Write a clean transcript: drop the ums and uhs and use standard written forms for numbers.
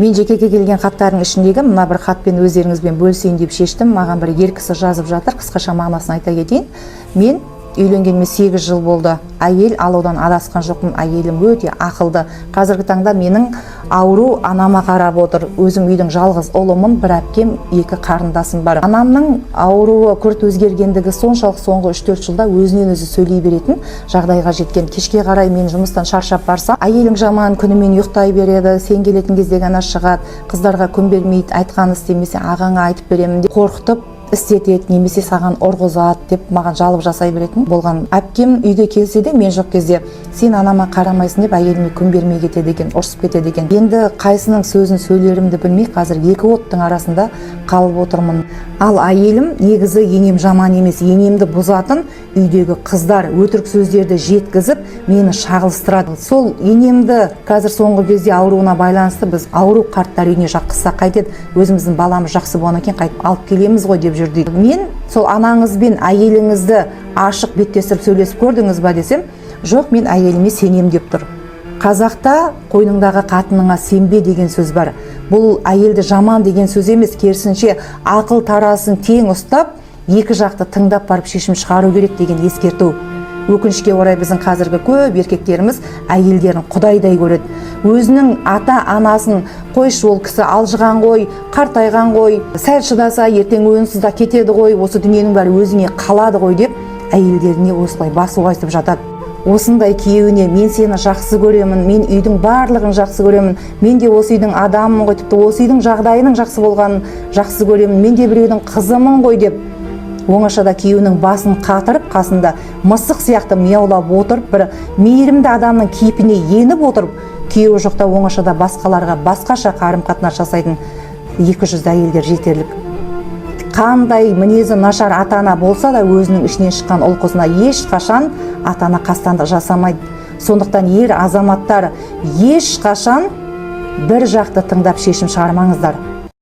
Мен жекеге келген хаттардың ішіндегі мына бір хатпен өздеріңізбен бөлісейін деп шештім. Маған бір ер кісі жазып жатыр, қысқаша мағынасын айта кетейін. Мен үйленгеніме 8 жыл болды. Әйел алудан адасқан жоқпын. Әйелім өте ақылды. Қазіргі таңда менің ауру анама қарап отыр. Өзім үйдің жалғыз ұлымын, бір әпкем, 2 қарындасым бар. Анамның ауруы күрт өзгергендігі соншалық соңғы 3-4 жылда өзінен өзі сөйлей беретін жағдайға жеткен. Кешке қарай мен жұмыстан шаршап барсам, әйелің жаман, күнімен ұйықтай береді, сен келетін кезде ғана шығады, қыздарға күн бермейді, айтқанын істемесе ағаңа айтып беремін деп қорқытып істетеді, немесе саған ұрғызады деп маған жалып жасай беретін болған. Әпкем үйге келсе де, мен жоқ кезде сен анама қарамайсың деп әйеліме күн бермей кетеді екен, ұрсып кетеді екен. Енді қайсының сөзін сөйлерімді білмей қазір 2 оттың арасында қалып отырмын. Ал әйелім негізі енем жаман емес, енемді бұзатын үйдегі қыздар өтірік сөздерді жеткізіп мені шағылыстырады. Сол енемді қазір соңғы кезде ауруына байланысты біз ауру қарттар үйіне жаққызсақ қайтеді, өзіміздің баламыз жақсы болғаннан кейін қайтып алып келеміз ғой деп жүрді. Мен сол анаңызбен әйеліңізді ашық беттесіп сөйлесіп көрдіңіз ба десем, жоқ, мен әйеліме сенем деп тұр. Қазақта қойныңдағы қатыныңа сенбе деген сөз бар. Бұл әйелді жаман деген сөз емес, керісінше ақыл тарасын тең ұстап, 2 жақты тыңдап барып шешім шығару керек деген ескерту. Өкінішке орай біздің қазіргі көп еркектеріміз әйелдерін құдайдай көреді. Өзінің ата-анасын қойшы, ол кісі алжыған ғой, қартайған ғой, сәл шыдаса ертең өнсіз да кетеді ғой, осы дүниенің бәрі өзіне қалады ғой деп әйелдеріне осылай басу айтып жатады. Осындай күйеуіне мен сені жақсы көремін, мен үйдің барлығын жақсы көремін, мен де осы үйдің адамымын ғой, тіпті осы үйдің жағдайының жақсы болғанын жақсы көремін, мен де біреудің қызымын ғой деп оңашада күйеуінің басын қатырып, қасында мысық сияқты мияулап отырып, бір мейірімді адамның кейпіне еніп отырып, күйеуі жоқта оңашада басқаларға басқаша қарым-қатынас жасайтын 200 әйелдер жетерлік. Қандай мінезі нашар ата-ана болса да өзінің ішінен шыққан ұл-қызына ешқашан ата-ана қастандық жасамайды. Сондықтан ер азаматтар ешқашан бір жақты тыңдап шешім шығармаңыздар.